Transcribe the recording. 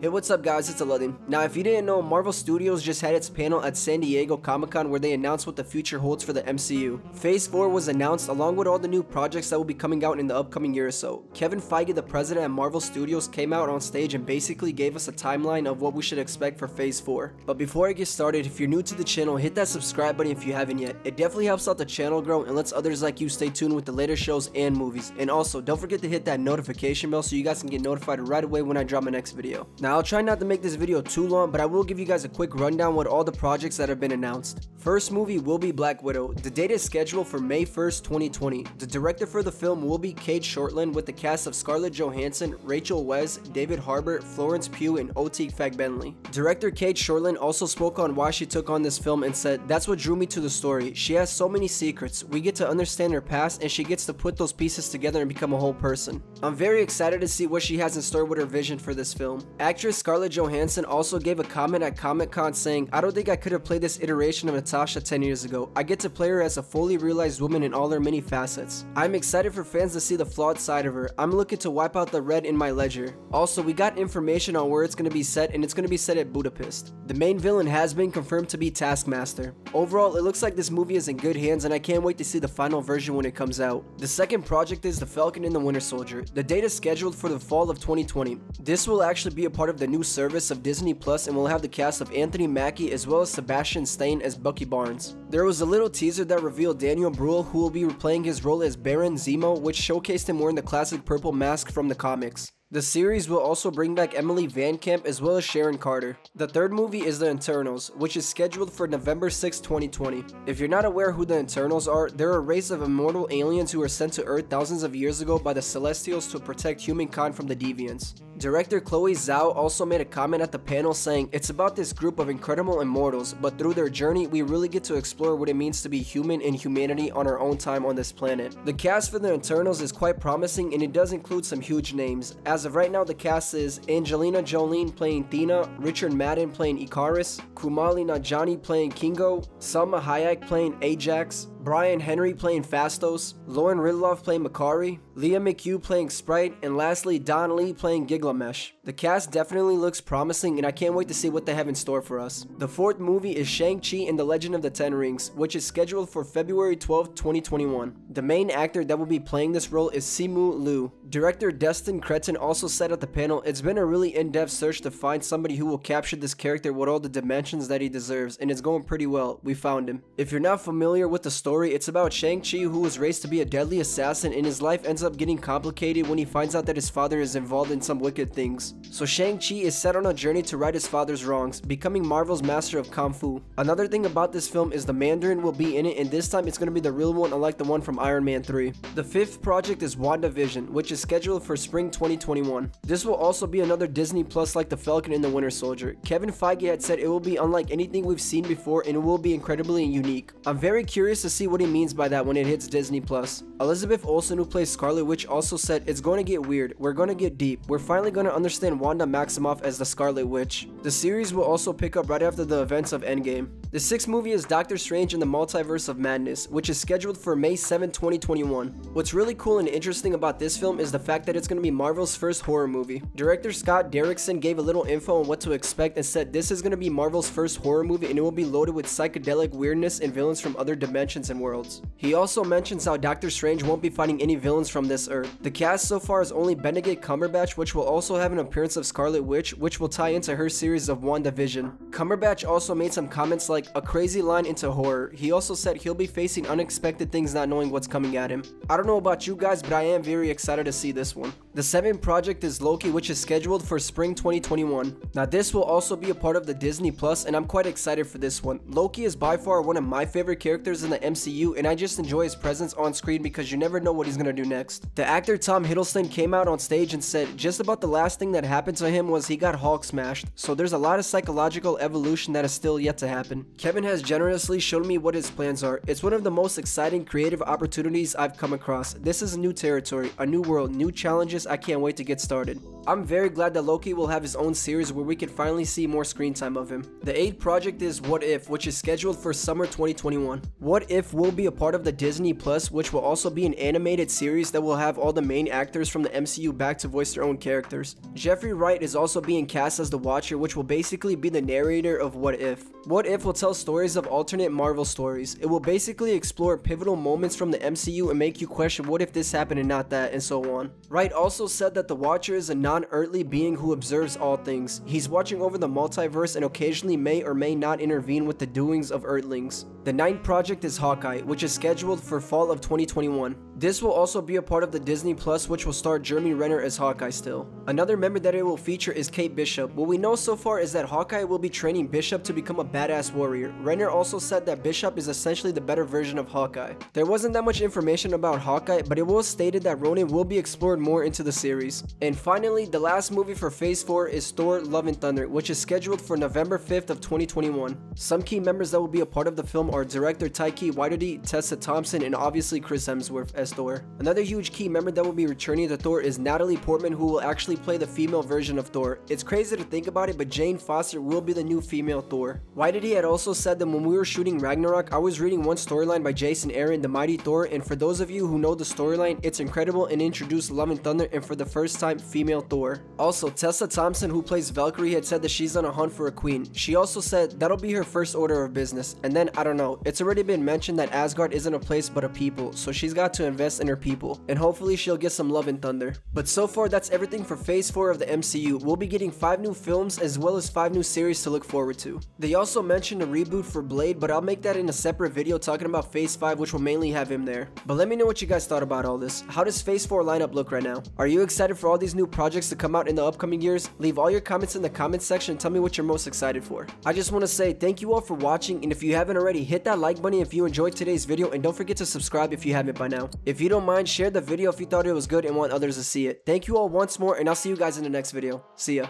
Hey, what's up guys, it's Aladin. Now if you didn't know, Marvel Studios just had its panel at San Diego Comic-Con where they announced what the future holds for the MCU. Phase 4 was announced along with all the new projects that will be coming out in the upcoming year or so. Kevin Feige, the president at Marvel Studios, came out on stage and basically gave us a timeline of what we should expect for Phase 4. But before I get started, if you're new to the channel, hit that subscribe button if you haven't yet. It definitely helps out the channel grow and lets others like you stay tuned with the latest shows and movies. And also, don't forget to hit that notification bell so you guys can get notified right away when I drop my next video. Now I'll try not to make this video too long, but I will give you guys a quick rundown with all the projects that have been announced. First movie will be Black Widow. The date is scheduled for May 1st, 2020. The director for the film will be Cate Shortland with the cast of Scarlett Johansson, Rachel Weisz, David Harbour, Florence Pugh, and Otik Fagbenli. Director Cate Shortland also spoke on why she took on this film and said, "That's what drew me to the story. She has so many secrets. We get to understand her past and she gets to put those pieces together and become a whole person." I'm very excited to see what she has in store with her vision for this film. Actress Scarlett Johansson also gave a comment at Comic-Con saying, "I don't think I could have played this iteration of Natasha 10 years ago. I get to play her as a fully realized woman in all her many facets. I'm excited for fans to see the flawed side of her. I'm looking to wipe out the red in my ledger." Also, we got information on where it's going to be set, and it's going to be set at Budapest. The main villain has been confirmed to be Taskmaster. Overall, it looks like this movie is in good hands, and I can't wait to see the final version when it comes out. The second project is The Falcon and the Winter Soldier. The date is scheduled for the fall of 2020. This will actually be a part of the new service of Disney Plus and will have the cast of Anthony Mackie as well as Sebastian Stan as Bucky Barnes. There was a little teaser that revealed Daniel Bruhl, who will be replaying his role as Baron Zemo, which showcased him wearing the classic purple mask from the comics. The series will also bring back Emily Van Camp as well as Sharon Carter. The third movie is The Eternals, which is scheduled for November 6, 2020. If you're not aware who the Eternals are, they're a race of immortal aliens who were sent to Earth thousands of years ago by the Celestials to protect humankind from the Deviants. Director Chloe Zhao also made a comment at the panel saying, "It's about this group of incredible immortals, but through their journey, we really get to explore what it means to be human and humanity on our own time on this planet." The cast for The Eternals is quite promising and it does include some huge names. As of right now, the cast is Angelina Jolie playing Thena, Richard Madden playing Ikaris, Kumail Nanjiani playing Kingo, Salma Hayek playing Ajax, Brian Henry playing Phastos, Lauren Ridloff playing Makari, Leah McHugh playing Sprite, and lastly Don Lee playing Gilgamesh. The cast definitely looks promising and I can't wait to see what they have in store for us. The fourth movie is Shang-Chi and the Legend of the Ten Rings, which is scheduled for February 12, 2021. The main actor that will be playing this role is Simu Liu. Director Destin Cretton also said at the panel, "It's been a really in-depth search to find somebody who will capture this character with all the dimensions that he deserves, and it's going pretty well. We found him." If you're not familiar with the story, it's about Shang-Chi, who was raised to be a deadly assassin and his life ends up getting complicated when he finds out that his father is involved in some wicked things. So Shang-Chi is set on a journey to right his father's wrongs, becoming Marvel's master of Kung Fu. Another thing about this film is the Mandarin will be in it, and this time it's going to be the real one, unlike the one from Iron Man 3. The fifth project is WandaVision, which is scheduled for spring 2021. This will also be another Disney Plus like The Falcon and the Winter Soldier. Kevin Feige had said it will be unlike anything we've seen before and it will be incredibly unique. I'm very curious to see what he means by that when it hits Disney Plus. Elizabeth Olsen, who plays Scarlet Witch, also said, "It's going to get weird. We're going to get deep. We're finally going to understand Wanda Maximoff as the Scarlet Witch." The series will also pick up right after the events of Endgame. The sixth movie is Doctor Strange in the Multiverse of Madness, which is scheduled for May 7, 2021. What's really cool and interesting about this film is the fact that it's going to be Marvel's first horror movie. Director Scott Derrickson gave a little info on what to expect and said this is going to be Marvel's first horror movie and it will be loaded with psychedelic weirdness and villains from other dimensions and worlds. He also mentions how Doctor Strange won't be fighting any villains from this Earth. The cast so far is only Benedict Cumberbatch, which will also have an appearance of Scarlet Witch, which will tie into her series of WandaVision. Cumberbatch also made some comments like a crazy line into horror. He also said he'll be facing unexpected things not knowing what's coming at him. I don't know about you guys, but I am very excited to see this one. The seventh project is Loki, which is scheduled for spring 2021. Now this will also be a part of the Disney Plus and I'm quite excited for this one. Loki is by far one of my favorite characters in the MCU and I just enjoy his presence on screen because you never know what he's gonna do next. The actor Tom Hiddleston came out on stage and said just about the last thing that happened to him was he got Hulk smashed, so there's a lot of psychological evolution that is still yet to happen. Kevin has generously shown me what his plans are. It's one of the most exciting creative opportunities I've come across. This is a new territory, a new world, new challenges. I can't wait to get started. I'm very glad that Loki will have his own series where we can finally see more screen time of him. The 8th project is What If, which is scheduled for summer 2021. What If will be a part of the Disney Plus, which will also be an animated series that will have all the main actors from the MCU back to voice their own characters. Jeffrey Wright is also being cast as the Watcher, which will basically be the narrator of What If. What If will tell stories of alternate Marvel stories. It will basically explore pivotal moments from the MCU and make you question what if this happened and not that, and so on. Wright also said that the Watcher is a non-earthly being who observes all things. He's watching over the multiverse and occasionally may or may not intervene with the doings of Earthlings. The 9th project is Hawkeye, which is scheduled for fall of 2021. This will also be a part of the Disney Plus, which will star Jeremy Renner as Hawkeye still. Another member that it will feature is Kate Bishop. What we know so far is that Hawkeye will be training Bishop to become a badass warrior. Renner also said that Bishop is essentially the better version of Hawkeye. There wasn't that much information about Hawkeye, but it was stated that Ronin will be explored more into the series. And finally, the last movie for Phase 4 is Thor: Love and Thunder, which is scheduled for November 5th of 2021. Some key members that will be a part of the film are director Taika Waititi, Tessa Thompson, and obviously Chris Hemsworth as Thor. Another huge key member that will be returning to Thor is Natalie Portman, who will actually play the female version of Thor. It's crazy to think about it, but Jane Foster will be the new female Thor. Waititi had also said that when we were shooting Ragnarok, I was reading one storyline by Jason Aaron, the Mighty Thor, and for those of you who know the storyline, it's incredible and introduced Love and Thunder and for the first time female Thor. Also, Tessa Thompson, who plays Valkyrie, had said that she's on a hunt for a queen. She also said that'll be her first order of business. And then, I don't know, it's already been mentioned that Asgard isn't a place but a people, so she's got to invest in her people, and hopefully she'll get some love and thunder. But so far, that's everything for Phase 4 of the MCU. We'll be getting 5 new films as well as 5 new series to look forward to. They also mentioned a reboot for Blade, but I'll make that in a separate video talking about Phase 5, which will mainly have him there. But let me know what you guys thought about all this. How does Phase 4 lineup look right now? Are you excited for all these new projects to come out in the upcoming years? Leave all your comments in the comments section and tell me what you're most excited for. I just want to say thank you all for watching, and if you haven't already, hit that like button if you enjoyed today's video, and don't forget to subscribe if you haven't by now. If you don't mind, share the video if you thought it was good and want others to see it. Thank you all once more, and I'll see you guys in the next video. See ya.